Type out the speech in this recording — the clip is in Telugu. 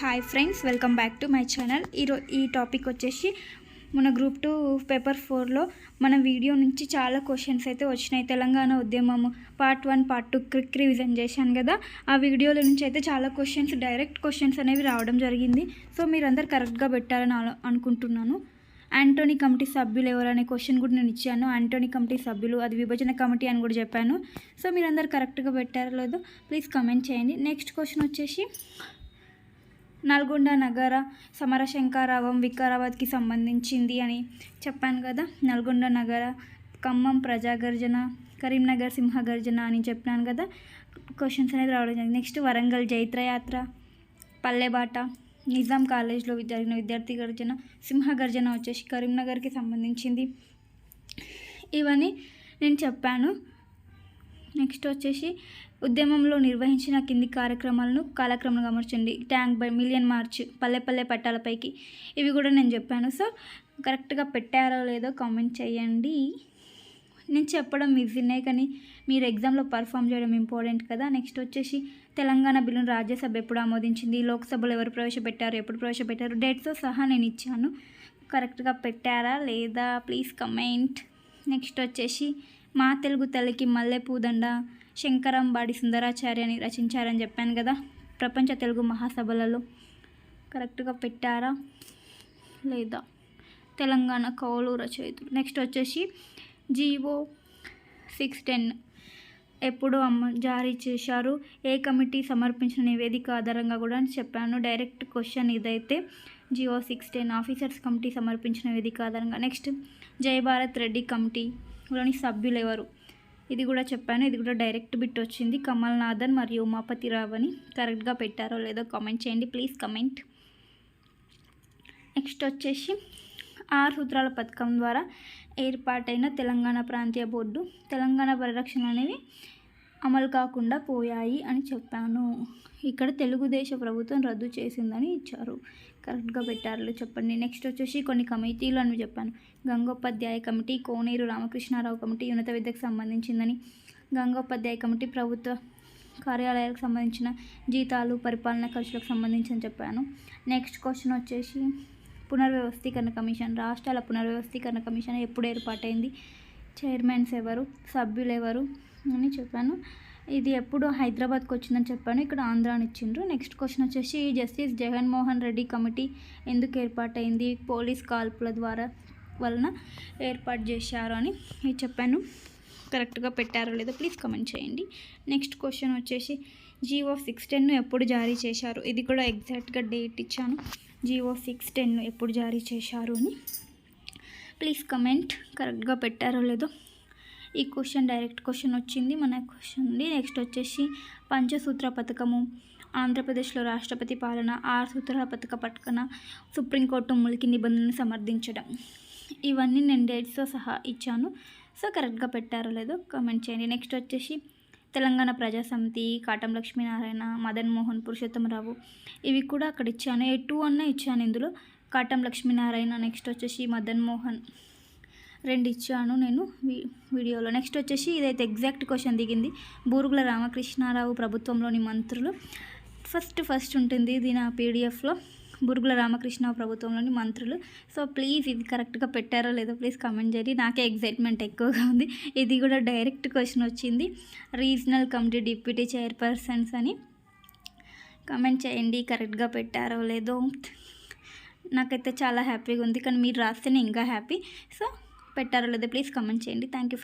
Hi friends, welcome back to my channel. ఈ టాపిక్ వచ్చేసి మన గ్రూప్ 2 పేపర్ 4లో మన వీడియో నుంచి చాలా క్వశ్చన్స్ అయితే వచ్చినాయి. తెలంగాణ ఉద్యమము పార్ట్ 1 పార్ట్ 2 క్విక్ రివిజన్ చేశాను కదా. ఆ వీడియోల నుంచి అయితే చాలా క్వశ్చన్స్, డైరెక్ట్ క్వశ్చన్స్ అనేవి రావడం జరిగింది. సో మీరందరూ కరెక్ట్గా పెట్టారని అనుకుంటున్నాను. యాంటోనీ కమిటీ సభ్యులు ఎవరనే క్వశ్చన్ కూడా నేను ఇచ్చాను. యాంటోనీ కమిటీ సభ్యులు, అది విభజన కమిటీ అని కూడా చెప్పాను. సో మీరందరూ కరెక్ట్గా పెట్టారో లేదో ప్లీజ్ కమెంట్ చేయండి. నెక్స్ట్ క్వశ్చన్ వచ్చేసి నల్గొండ నగర సమరశంకారావం వికారాబాద్కి సంబంధించింది అని చెప్పాను కదా. నల్గొండ నగర, ఖమ్మం ప్రజాగర్జన, కరీంనగర్ సింహగర్జన అని చెప్పాను కదా. క్వశ్చన్స్ అనేది రావడం జరిగింది. నెక్స్ట్ వరంగల్ జైత్రయాత్ర, పల్లెబాట, నిజాం కాలేజ్లో జరిగిన విద్యార్థి గర్జన, సింహగర్జన వచ్చేసి కరీంనగర్కి సంబంధించింది. ఇవన్నీ నేను చెప్పాను. నెక్స్ట్ వచ్చేసి ఉద్యమంలో నిర్వహించిన కింది కార్యక్రమాలను కాలక్రమంగా అమర్చండి. ట్యాంక్ బై, మిలియన్ మార్చ్, పల్లె పల్లె పట్టాలపైకి, ఇవి కూడా నేను చెప్పాను. సో కరెక్ట్గా పెట్టారో లేదో కామెంట్ చేయండి. నేను చెప్పడం ఈజీనే, కానీ మీరు ఎగ్జామ్లో పర్ఫామ్ చేయడం ఇంపార్టెంట్ కదా. నెక్స్ట్ వచ్చేసి తెలంగాణ బిల్లును రాజ్యసభ ఎప్పుడు ఆమోదించింది, లోక్సభలో ఎవరు ప్రవేశపెట్టారు, ఎప్పుడు ప్రవేశపెట్టారు, డేట్స్తో సహా నేను ఇచ్చాను. కరెక్ట్గా పెట్టారా లేదా ప్లీజ్ కమెంట్. నెక్స్ట్ వచ్చేసి మా తెలుగు తల్లికి మల్లెపూదండ శంకరంబాడి సుందరాచార్యని రచించారని చెప్పాను కదా. ప్రపంచ తెలుగు మహాసభలలో కరెక్ట్గా పెట్టారా లేదా. తెలంగాణ కవులు రచయితులు. నెక్స్ట్ వచ్చేసి జీవో 610 ఎప్పుడు జారీ చేశారు, ఏ కమిటీ సమర్పించిన నివేదిక ఆధారంగా కూడా చెప్పాను. డైరెక్ట్ క్వశ్చన్ ఇదైతే. జీవో 610 ఆఫీసర్స్ కమిటీ సమర్పించిన నివేదిక ఆధారంగా. నెక్స్ట్ జయభారత్ రెడ్డి కమిటీలోని సభ్యులు ఎవరు, ఇది కూడా చెప్పాను. ఇది కూడా డైరెక్ట్ బిట్ వచ్చింది. కమల్ నాథన్ మరియు ఉమాపతిరావు అని. కరెక్ట్గా పెట్టారో లేదో కామెంట్ చేయండి, ప్లీజ్ కమెంట్. నెక్స్ట్ వచ్చేసి 6 సూత్రాల పథకం ద్వారా ఏర్పాటైన తెలంగాణ ప్రాంతీయ బోర్డు తెలంగాణ పరిరక్షణ అనేవి అమలు కాకుండా పోయాయి అని చెప్పాను. ఇక్కడ తెలుగుదేశం ప్రభుత్వం రద్దు చేసిందని ఇచ్చారు. కరెక్ట్గా పెట్టారు చెప్పండి. నెక్స్ట్ వచ్చేసి కొన్ని కమిటీలు అని చెప్పాను. గంగోపాధ్యాయ కమిటీ, కోనేరు రామకృష్ణారావు కమిటీ ఉన్నత విద్యకు సంబంధించిందని. గంగోపాధ్యాయ కమిటీ ప్రభుత్వ కార్యాలయాలకు సంబంధించిన జీతాలు, పరిపాలన ఖర్చులకు సంబంధించి చెప్పాను. నెక్స్ట్ క్వశ్చన్ వచ్చేసి పునర్వ్యవస్థీకరణ కమిషన్, రాష్ట్రాల పునర్వ్యవస్థీకరణ కమిషన్ ఎప్పుడు ఏర్పాటైంది, చైర్మన్స్ ఎవరు, సభ్యులు ఎవరు అని చెప్పాను. ఇది ఎప్పుడు హైదరాబాద్కి వచ్చిందని చెప్పాను. ఇక్కడ ఆంధ్ర అని ఇచ్చిండ్రు. నెక్స్ట్ క్వశ్చన్ వచ్చేసి జస్టిస్ జగన్మోహన్ రెడ్డి కమిటీ ఎందుకు ఏర్పాటైంది, పోలీస్ కాల్పుల వలన ఏర్పాటు చేశారు అని చెప్పాను. కరెక్ట్గా పెట్టారో లేదో ప్లీజ్ కమెంట్ చేయండి. నెక్స్ట్ క్వశ్చన్ వచ్చేసి జీవో 610 ఎప్పుడు జారీ చేశారు, ఇది కూడా ఎగ్జాక్ట్గా డేట్ ఇచ్చాను. జీవో 610 ఎప్పుడు జారీ చేశారు అని ప్లీజ్ కమెంట్. కరెక్ట్గా పెట్టారో లేదో. ఈ క్వశ్చన్ డైరెక్ట్ క్వశ్చన్ వచ్చింది మన క్వశ్చన్ నుండి. నెక్స్ట్ వచ్చేసి పంచసూత్ర పథకము, ఆంధ్రప్రదేశ్లో రాష్ట్రపతి పాలన, 6 సూత్రాల పథకన సుప్రీంకోర్టు ములికి నిబంధనలు సమర్థించడం, ఇవన్నీ నేను డేట్స్తో సహా ఇచ్చాను. సో కరెక్ట్గా పెట్టారో లేదో కామెంట్ చేయండి. నెక్స్ట్ వచ్చేసి తెలంగాణ ప్రజా సమితి, కాటం లక్ష్మీనారాయణ, మదన్ మోహన్, పురుషోత్తమరావు, ఇవి కూడా అక్కడ ఇచ్చాను. 2 అన్న ఇచ్చాను ఇందులో. కాటం లక్ష్మీనారాయణ, నెక్స్ట్ వచ్చేసి మదన్ మోహన్, 2 ఇచ్చాను నేను వీడియోలో. నెక్స్ట్ వచ్చేసి ఇదైతే ఎగ్జాక్ట్ క్వశ్చన్ దిగింది. బూరుగుల రామకృష్ణారావు ప్రభుత్వంలోని మంత్రులు, ఫస్ట్ ఉంటుంది ఇది నా పీడిఎఫ్లో. బూరుగుల రామకృష్ణరావు ప్రభుత్వంలోని మంత్రులు. సో ప్లీజ్ ఇది కరెక్ట్గా పెట్టారో లేదో ప్లీజ్ కామెంట్ చేయండి. నాకే ఎగ్జైట్మెంట్ ఎక్కువగా ఉంది. ఇది కూడా డైరెక్ట్ క్వశ్చన్ వచ్చింది. రీజనల్ కమిటీ డిప్యూటీ చైర్పర్సన్స్ అని కామెంట్ చేయండి. కరెక్ట్గా పెట్టారో లేదో. నాకైతే చాలా హ్యాపీగా ఉంది, కానీ మీరు రాస్తేనే ఇంకా హ్యాపీ. సో పెట్టారో లేదో ప్లీజ్ కామెంట్ చేయండి. Thank you for